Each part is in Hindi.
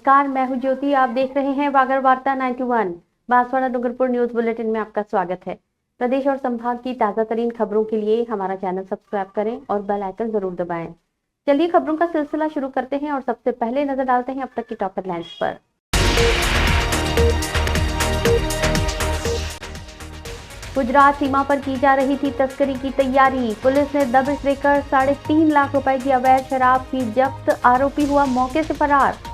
नमस्कार, मैं हूं ज्योति। आप देख रहे हैं वागर वार्ता 91। बांसवाड़ा डूंगरपुर न्यूज बुलेटिन में आपका स्वागत है। प्रदेश और संभाग की ताजा तरीन खबरों के लिए हमारा चैनल सब्सक्राइब करें और बेल आइकन जरूर दबाएं। चलिए खबरों का सिलसिला शुरू करते हैं और सबसे पहले नजर डालते हैं अब तक की टॉप हेडलाइंस पर। गुजरात सीमा पर की जा रही थी तस्करी की तैयारी। पुलिस ने दबिश देकर 3.5 लाख रुपए की अवैध शराब की जब्त। आरोपी हुआ मौके से फरार।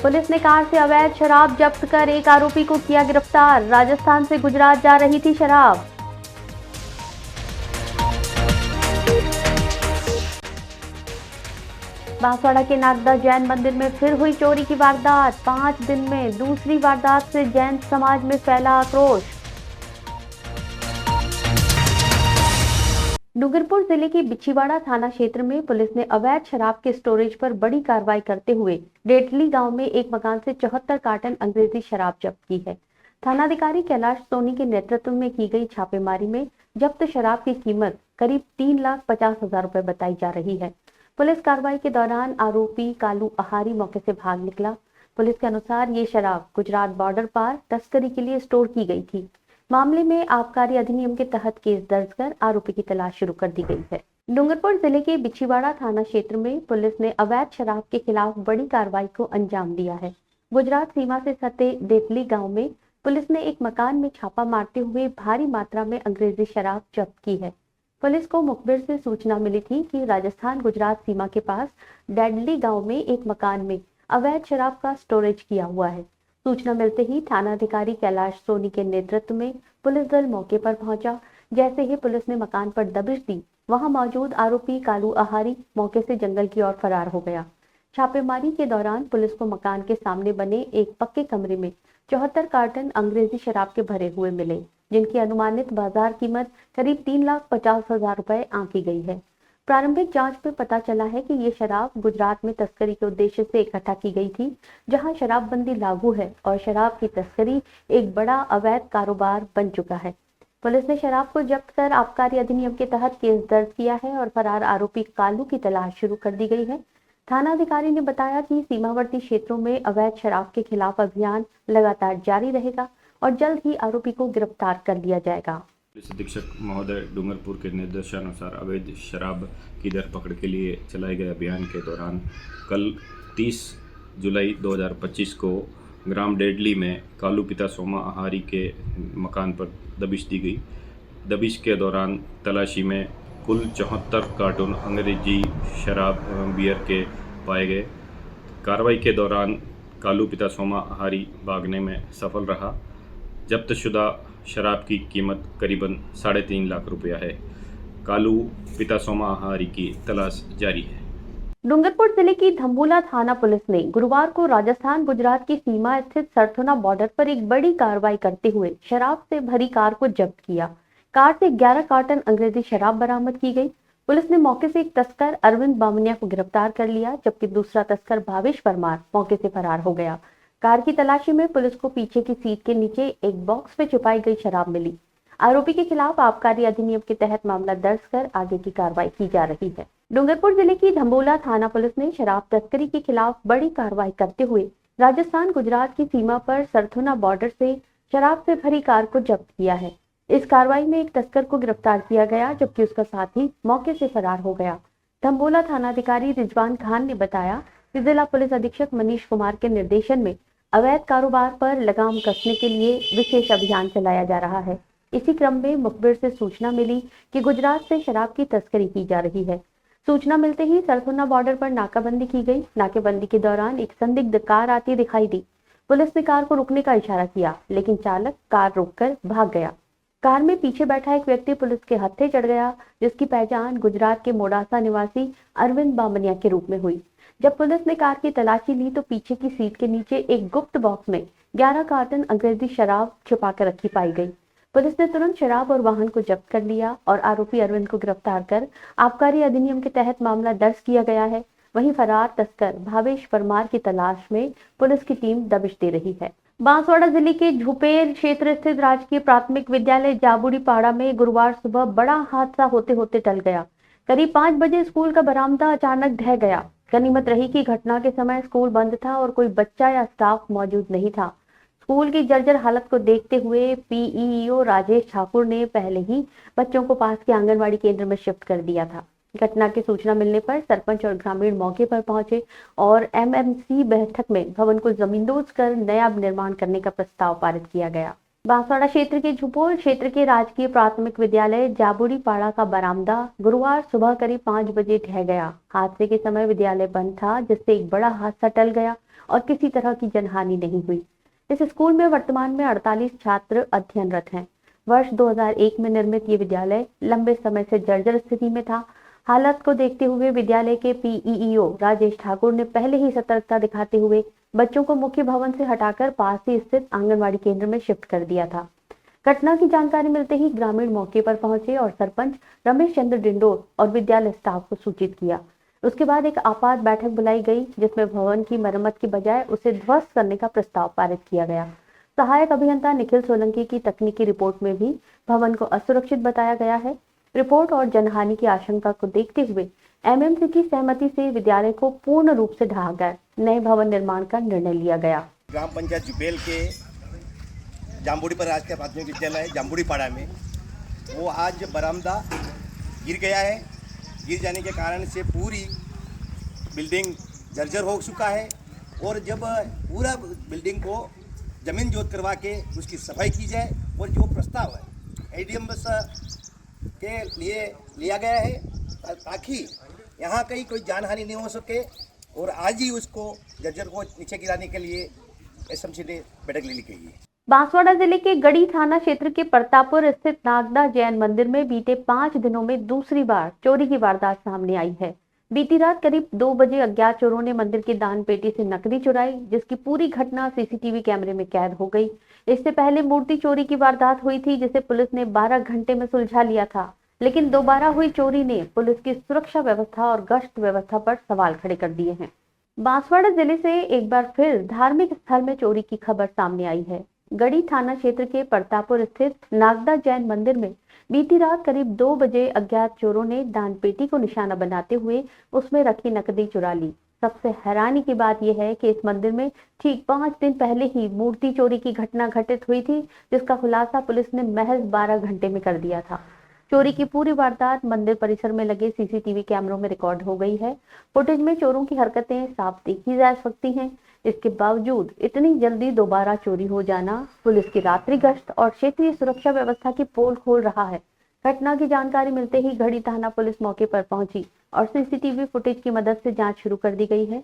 पुलिस ने कार से अवैध शराब जब्त कर एक आरोपी को किया गिरफ्तार। राजस्थान से गुजरात जा रही थी शराब। बांसवाड़ा के नागदा जैन मंदिर में फिर हुई चोरी की वारदात। 5 दिन में दूसरी वारदात से जैन समाज में फैला आक्रोश। डूंगरपुर जिले के बिछीवाड़ा थाना क्षेत्र में पुलिस ने अवैध शराब के स्टोरेज पर बड़ी कार्रवाई करते हुए डेटली गांव में एक मकान से 74 कार्टन अंग्रेजी शराब जब्त की है। थानाधिकारी कैलाश सोनी के नेतृत्व में की गई छापेमारी में जब्त शराब की कीमत करीब 3,50,000 रुपए बताई जा रही है। पुलिस कार्रवाई के दौरान आरोपी कालू आहारी मौके से भाग निकला। पुलिस के अनुसार ये शराब गुजरात बॉर्डर पार तस्करी के लिए स्टोर की गई थी। मामले में आबकारी अधिनियम के तहत केस दर्ज कर आरोपी की तलाश शुरू कर दी गई है। डूंगरपुर जिले के बिछीवाड़ा थाना क्षेत्र में पुलिस ने अवैध शराब के खिलाफ बड़ी कार्रवाई को अंजाम दिया है। गुजरात सीमा से सटे देतली गांव में पुलिस ने एक मकान में छापा मारते हुए भारी मात्रा में अंग्रेजी शराब जब्त की है। पुलिस को मुखबिर से सूचना मिली थी कि राजस्थान गुजरात सीमा के पास डेडली गांव में एक मकान में अवैध शराब का स्टोरेज किया हुआ है। सूचना मिलते ही थानाधिकारी कैलाश सोनी के नेतृत्व में पुलिस दल मौके पर पहुंचा। जैसे ही पुलिस ने मकान पर दबिश दी, वहां मौजूद आरोपी कालू आहारी मौके से जंगल की ओर फरार हो गया। छापेमारी के दौरान पुलिस को मकान के सामने बने एक पक्के कमरे में 74 कार्टन अंग्रेजी शराब के भरे हुए मिले, जिनकी अनुमानित बाजार कीमत करीब 3,50,000 रुपए आंकी गई है। प्रारंभिक जांच में पता चला है कि ये शराब गुजरात में तस्करी के उद्देश्य से इकट्ठा की गई थी, जहां शराबबंदी लागू है और शराब की तस्करी एक बड़ा अवैध कारोबार बन चुका है। पुलिस ने शराब को जब्त कर आबकारी अधिनियम के तहत केस दर्ज किया है और फरार आरोपी कालू की तलाश शुरू कर दी गई है। थानाधिकारी ने बताया कि सीमावर्ती क्षेत्रों में अवैध शराब के खिलाफ अभियान लगातार जारी रहेगा और जल्द ही आरोपी को गिरफ्तार कर लिया जाएगा। पुलिस अधीक्षक महोदय डूंगरपुर के निर्देशानुसार अवैध शराब की धरपकड़ के लिए चलाए गए अभियान के दौरान कल 30 जुलाई 2025 को ग्राम डेडली में कालू पिता सोमा आहारी के मकान पर दबिश दी गई। दबिश के दौरान तलाशी में कुल 74 कार्टून अंग्रेजी शराब बियर के पाए गए। कार्रवाई के दौरान कालू पिता सोमा आहारी भागने में सफल रहा। जब्तशुदा शराब की कीमत करीबन 3.5 लाख रुपया है। कालू पिता सोमा आहारी की तलाश जारी है। डूंगरपुर जिले की धम्बोला थाना पुलिस ने गुरुवार को राजस्थान गुजरात की सीमा स्थित सरथुना बॉर्डर पर एक बड़ी कार्रवाई करते हुए शराब से भरी कार को जब्त किया। कार से 11 कार्टन अंग्रेजी शराब बरामद की गई। पुलिस ने मौके से एक तस्कर अरविंद बामनिया को गिरफ्तार कर लिया, जबकि दूसरा तस्कर भावेश परमार मौके से फरार हो गया। कार की तलाशी में पुलिस को पीछे की सीट के नीचे एक बॉक्स में छुपाई गई शराब मिली। आरोपी के खिलाफ आबकारी अधिनियम के तहत मामला दर्ज कर आगे की कार्रवाई की जा रही है। डूंगरपुर जिले की धम्बोला थाना पुलिस ने शराब तस्करी के खिलाफ बड़ी कार्रवाई करते हुए राजस्थान गुजरात की सीमा पर सरथुना बॉर्डर से शराब से भरी कार को जब्त किया है। इस कार्रवाई में एक तस्कर को गिरफ्तार किया गया, जबकि उसका साथी मौके से फरार हो गया। धम्बोला थानाधिकारी रिजवान खान ने बताया कि जिला पुलिस अधीक्षक मनीष कुमार के निर्देशन में अवैध कारोबार पर लगाम कसने के लिए विशेष अभियान चलाया जा रहा है। इसी क्रम में मुखबिर से सूचना मिली कि गुजरात से शराब की तस्करी की जा रही है। सूचना मिलते ही सरथुना बॉर्डर पर नाकाबंदी की गई। नाकेबंदी के दौरान एक संदिग्ध कार आती दिखाई दी। पुलिस ने कार को रुकने का इशारा किया, लेकिन चालक कार रोककर भाग गया। कार में पीछे बैठा एक व्यक्ति पुलिस के हत्थे चढ़ गया, जिसकी पहचान गुजरात के मोडासा निवासी अरविंद बामनिया के रूप में हुई। जब पुलिस ने कार की तलाशी ली तो पीछे की सीट के नीचे एक गुप्त बॉक्स में 11 कार्टन अंग्रेजी शराब छुपा कर रखी पाई गई। पुलिस ने तुरंत शराब और वाहन को जब्त कर लिया और आरोपी अरविंद को गिरफ्तार कर आबकारी अधिनियम के तहत मामला दर्ज किया गया है। वहीं फरार तस्कर भावेश परमार की तलाश में पुलिस की टीम दबिश दे रही है। बांसवाड़ा जिले के झुपेर क्षेत्र स्थित राजकीय प्राथमिक विद्यालय जाबुड़ी पाड़ा में गुरुवार सुबह बड़ा हादसा होते होते टल गया। करीब 5 बजे स्कूल का बरामदा अचानक ढह गया। गनीमत रही कि घटना के समय स्कूल बंद था और कोई बच्चा या स्टाफ मौजूद नहीं था। स्कूल की जर्जर हालत को देखते हुए पीईओ राजेश ठाकुर ने पहले ही बच्चों को पास के आंगनवाड़ी केंद्र में शिफ्ट कर दिया था। घटना की सूचना मिलने पर सरपंच और ग्रामीण मौके पर पहुंचे और एमएमसी बैठक में भवन को जमींदोज कर नया निर्माण करने का प्रस्ताव पारित किया गया। बांसवाड़ा क्षेत्र के झुपोल क्षेत्र के राजकीय प्राथमिक विद्यालय जाबुड़ी पाड़ा का बरामदा गुरुवार सुबह करीब 5 बजे ढह गया। हादसे के समय विद्यालय बंद था, जिससे एक बड़ा हादसा टल गया और किसी तरह की जनहानि नहीं हुई। इस स्कूल में वर्तमान में 48 छात्र अध्ययनरत हैं। वर्ष 2001 में निर्मित ये विद्यालय लंबे समय से जर्जर स्थिति में था। हालत को देखते हुए विद्यालय के पीईओ राजेश ठाकुर ने पहले ही सतर्कता दिखाते हुए बच्चों को मुख्य भवन से हटाकर पास ही स्थित आंगनवाड़ी केंद्र में शिफ्ट कर दिया था। घटना की जानकारी मिलते ही ग्रामीण मौके पर पहुंचे और सरपंच रमेश चंद्र डिंडोर और विद्यालय स्टाफ को सूचित किया। उसके बाद एक आपात बैठक बुलाई गई, जिसमें भवन की मरम्मत की बजाय उसे ध्वस्त करने का प्रस्ताव पारित किया गया। सहायक अभियंता निखिल सोलंकी की तकनीकी रिपोर्ट में भी भवन को असुरक्षित बताया गया है। रिपोर्ट और जनहानि की आशंका को देखते हुए एमएमसी की सहमति से विद्यालय को पूर्ण रूप से ढहाकर नए भवन निर्माण का निर्णय लिया गया। ग्राम पंचायत जुबेल के जाम्बुड़ी पर राजकीय प्राथमिक विद्यालय जाम्बुड़ी पाड़ा में वो आज बरामदा गिर गया है। गिर जाने के कारण से पूरी बिल्डिंग जर्जर हो चुका है और जब पूरा बिल्डिंग को जमीन जोत करवा के उसकी सफाई की जाए और जो प्रस्ताव है एडीएम बस के लिए लिया गया है ताकि यहाँ कहीं कोई जानहानि नहीं हो सके और आज ही उसको जर्जर को नीचे गिराने के लिए एसएमसी ने बैठक ले ली गई है। बांसवाड़ा जिले के गढ़ी थाना क्षेत्र के प्रतापपुर स्थित नागदा जैन मंदिर में बीते 5 दिनों में दूसरी बार चोरी की वारदात सामने आई है। बीती रात करीब 2 बजे अज्ञात चोरों ने मंदिर की दान पेटी से नकदी चुराई, जिसकी पूरी घटना सीसीटीवी कैमरे में कैद हो गई। इससे पहले मूर्ति चोरी की वारदात हुई थी, जिसे पुलिस ने 12 घंटे में सुलझा लिया था, लेकिन दोबारा हुई चोरी ने पुलिस की सुरक्षा व्यवस्था और गश्त व्यवस्था पर सवाल खड़े कर दिए हैं। बांसवाड़ा जिले से एक बार फिर धार्मिक स्थल में चोरी की खबर सामने आई है। गढ़ी थाना क्षेत्र के प्रतापपुर स्थित नागदा जैन मंदिर में बीती रात करीब 2 बजे अज्ञात चोरों ने दान पेटी को निशाना बनाते हुए उसमें रखी नकदी चुरा ली। सबसे हैरानी की बात यह है कि इस मंदिर में ठीक 5 दिन पहले ही मूर्ति चोरी की घटना घटित हुई थी, जिसका खुलासा पुलिस ने महज 12 घंटे में कर दिया था। चोरी की पूरी वारदात मंदिर परिसर में लगे सीसीटीवी कैमरों में रिकॉर्ड हो गई है। फुटेज में चोरों की हरकतें साफ देखी जा सकती हैं। इसके बावजूद इतनी जल्दी दोबारा चोरी हो जाना पुलिस की रात्रि गश्त और क्षेत्रीय सुरक्षा व्यवस्था की पोल खोल रहा है। घटना की जानकारी मिलते ही गढ़ी थाना पुलिस मौके पर पहुंची और सीसीटीवी फुटेज की मदद से जांच शुरू कर दी गई है।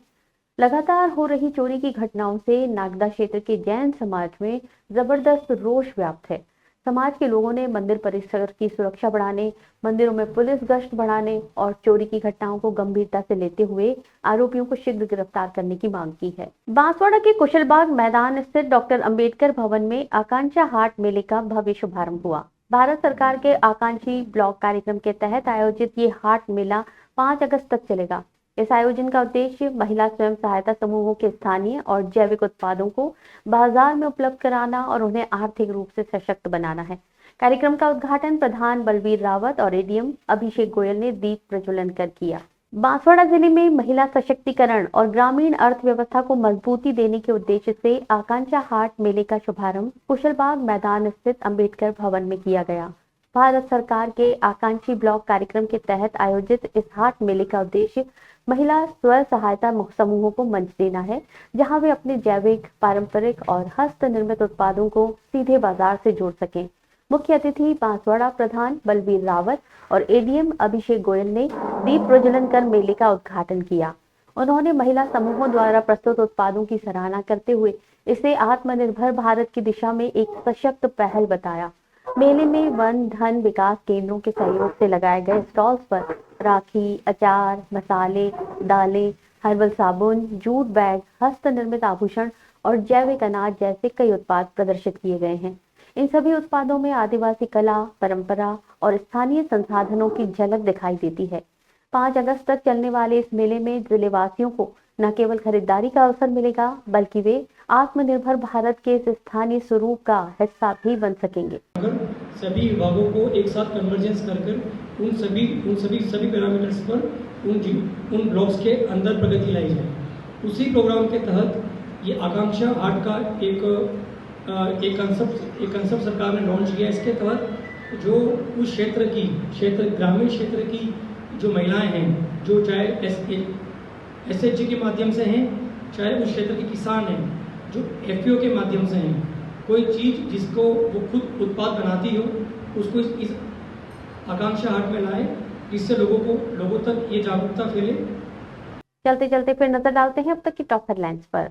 लगातार हो रही चोरी की घटनाओं से नागदा क्षेत्र के जैन समाज में जबरदस्त रोष व्याप्त है। समाज के लोगों ने मंदिर परिसर की सुरक्षा बढ़ाने, मंदिरों में पुलिस गश्त बढ़ाने और चोरी की घटनाओं को गंभीरता से लेते हुए आरोपियों को शीघ्र गिरफ्तार करने की मांग की है। बांसवाड़ा के कुशलबाग मैदान स्थित डॉक्टर अंबेडकर भवन में आकांक्षा हाट मेले का भव्य शुभारंभ हुआ। भारत सरकार के आकांक्षी ब्लॉक कार्यक्रम के तहत आयोजित ये हाट मेला 5 अगस्त तक चलेगा। इस आयोजन का उद्देश्य महिला स्वयं सहायता समूहों के स्थानीय और जैविक उत्पादों को बाजार में उपलब्ध कराना और उन्हें आर्थिक रूप से सशक्त बनाना है। कार्यक्रम का उद्घाटन प्रधान बलवीर रावत और एडीएम अभिषेक गोयल ने दीप प्रज्वलन कर किया। बांसवाड़ा जिले में महिला सशक्तिकरण और ग्रामीण अर्थव्यवस्था को मजबूती देने के उद्देश्य से आकांक्षा हाट मेले का शुभारंभ कुशलबाग मैदान स्थित अंबेडकर भवन में किया गया। भारत सरकार के आकांक्षी ब्लॉक कार्यक्रम के तहत आयोजित इस हाट मेले का उद्देश्य महिला स्व सहायता समूहों को मंच देना है, जहां वे अपने जैविक, पारंपरिक और हस्त निर्मित उत्पादों को सीधे बाजार से जोड़ सकें। मुख्य अतिथि बांसवाड़ा प्रधान बलवीर रावत और एडीएम अभिषेक गोयल ने दीप प्रज्वलन कर मेले का उद्घाटन किया। उन्होंने महिला समूहों द्वारा प्रस्तुत उत्पादों की सराहना करते हुए इसे आत्मनिर्भर भारत की दिशा में एक सशक्त पहल बताया। मेले में वन धन विकास केंद्रों के सहयोग से लगाए गए स्टॉल्स पर राखी, अचार, मसाले, दालें, हर्बल साबुन, जूट बैग, हस्त निर्मित आभूषण और जैविक अनाज जैसे कई उत्पाद प्रदर्शित किए गए हैं। इन सभी उत्पादों में आदिवासी कला, परंपरा और स्थानीय संसाधनों की झलक दिखाई देती है। 5 अगस्त तक चलने वाले इस मेले में जिलेवासियों को न केवल खरीदारी का अवसर मिलेगा बल्कि वे आत्मनिर्भर भारत के इस स्थानीय स्वरूप का हिस्सा भी बन सकेंगे। सभी विभागों को एक साथ कन्वर्जेंस कर उन सभी पैरामीटर्स पर उन ब्लॉक्स के अंदर प्रगति लाई जाए। उसी प्रोग्राम के तहत ये आकांक्षा हाट का एक कंसेप्ट सरकार ने लॉन्च किया। इसके तहत जो उस ग्रामीण क्षेत्र की जो महिलाएं हैं, जो चाहे SHG के माध्यम से हैं, चाहे उस क्षेत्र के किसान हैं, जो FPO के माध्यम से हैं, कोई चीज़ जिसको वो खुद उत्पाद बनाती हो उसको इस आकांक्षा हाट में लाए, जिससे लोगों तक ये जागरूकता फैले। चलते चलते फिर नजर डालते हैं अब तक की टॉप हेडलाइंस पर।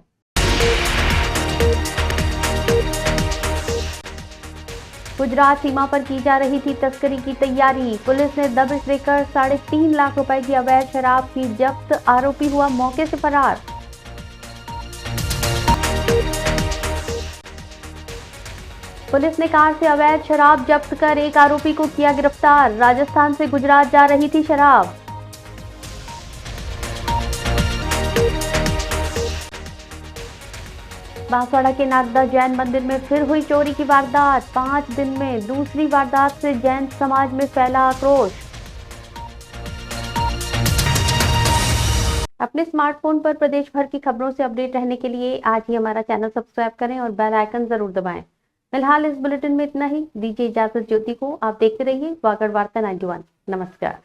गुजरात सीमा पर की जा रही थी तस्करी की तैयारी। पुलिस ने दबिश देकर 3.5 लाख रुपए की अवैध शराब की जब्त। आरोपी हुआ मौके से फरार। पुलिस ने कार से अवैध शराब जब्त कर एक आरोपी को किया गिरफ्तार। राजस्थान से गुजरात जा रही थी शराब। बांसवाड़ा के नागदा जैन मंदिर में फिर हुई चोरी की वारदात। 5 दिन में दूसरी वारदात से जैन समाज में फैला आक्रोश। अपने स्मार्टफोन पर प्रदेश भर की खबरों से अपडेट रहने के लिए आज ही हमारा चैनल सब्सक्राइब करें और बेल आइकन जरूर दबाएं। फिलहाल इस बुलेटिन में इतना ही। दीजिए इजाजत ज्योति को। आप देखते रहिए वागड़ वार्ता 91। नमस्कार।